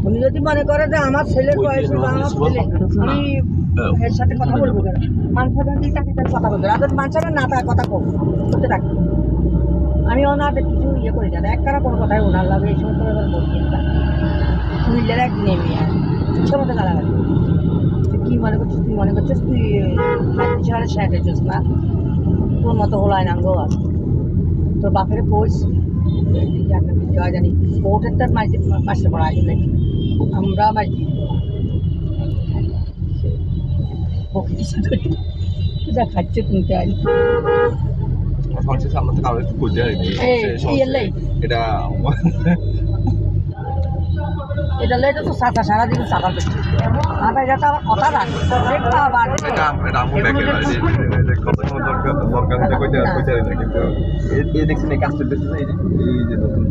উনি যদি মনে করে যে আমার ছেলের বয়স আমি এর সাথে কথা বলবো কেন? মানুষের তাকে কথা বলবো, রাতের মানুষের না তার কথা করতে থাকি। আমি ওনার কিছু করি না, একটানা কোনো কথাই ওনার লাগে এই সময় বলছি মিলের একদিন এমনি ইচ্ছা মতো গালাগালি কি মনে করছিস, তুই মনে করছিস তুই সাড়ে শেখ হয়েছিস না, তোর মতো হলায় নাঙ্গ আছে তোর বাপের পৌঁছ জানি কোর্টের তার মাসে পড়া আছে নাকি আমরা মাইছি খাচ্ছে তুমি চাই সামনে থেকে আরো একটু করতে পারি এটা এটা লেট তো সারাদিন সাঁতার পেয়েছি মাথায় যাতে আমার কথা রাখে দেখতে আবার দেখছি না কাজ চলতেছে না, এই যে নতুন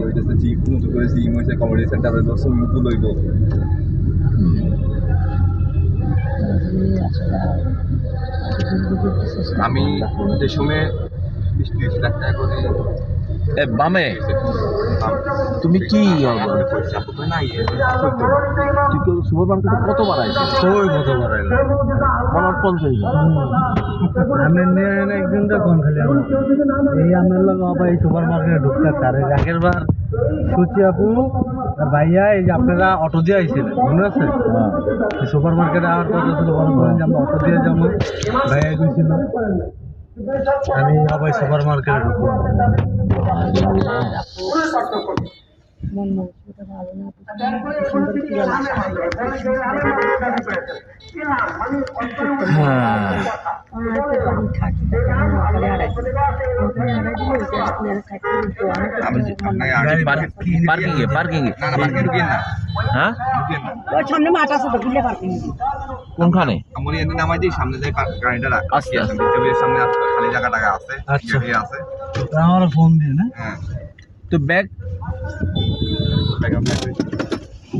হইতেছে জিপ নতুন করে জিম হয়েছে, কমেডি সেন্টারে সুইমিং পুল হইব। আমি যে সময় 20-30 লাখ টাকা করে বামে তুমি কি সুপার মার্কেটে কত বাড়াইছে? কত বাড়াইল আমার 50 আমি নিয়ে একজনটা কোন খালি এই আমার লোক এই সুপার মার্কেটে ঢুকতে পারে আগের বার সুচি আপু আর ভাইয়া এই যে আপনারা অটো দিয়ে আইছিলেন মনে আছে? সুপার মার্কেটে আমার কথা ছিল মনে করেন যে আমরা অটো দিয়ে যাবো, ভাইয়া গেছিল আমি আবার সুপার মার্কেটে ঢুকবো। ভালো না সামনে মাঠ আছে তো কিনলে পার্কিং কোনখানে আমার এনে নামাই দিই সামনে যে গাড়িটা আস্তে আস্তে সামনে খালি জায়গা টাকা আছে আচ্ছা আছে আমার ফোন দিয়ে না তো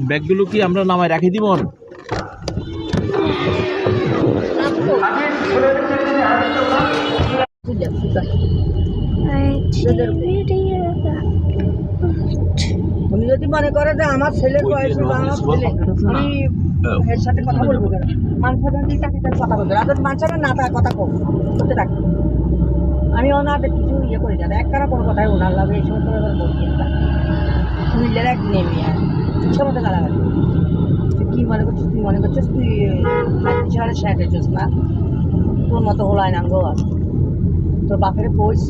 ব্যাগগুলো কি আমরা নামায় রাখি দিব? উনি যদি মনে করে যে আমার ছেলের বয়স আমি এর সাথে কথা বলবো কেন? মানুষের তাকে কথা বলবো, রাতের মানুষের না তার কথা করতে থাকি। আমি ওনার কিছু করি না, একটানা কোনো কথাই ওনার লাগে এই সময় বলছি মিলের একদিন এমনি ইচ্ছা মতো গালাগালি কি মনে করছিস, তুই মনে করছিস তুই সাড়ে শেখ হয়েছিস না, তোর মতো হলায় নাঙ্গ আছে তোর বাপের পৌঁছ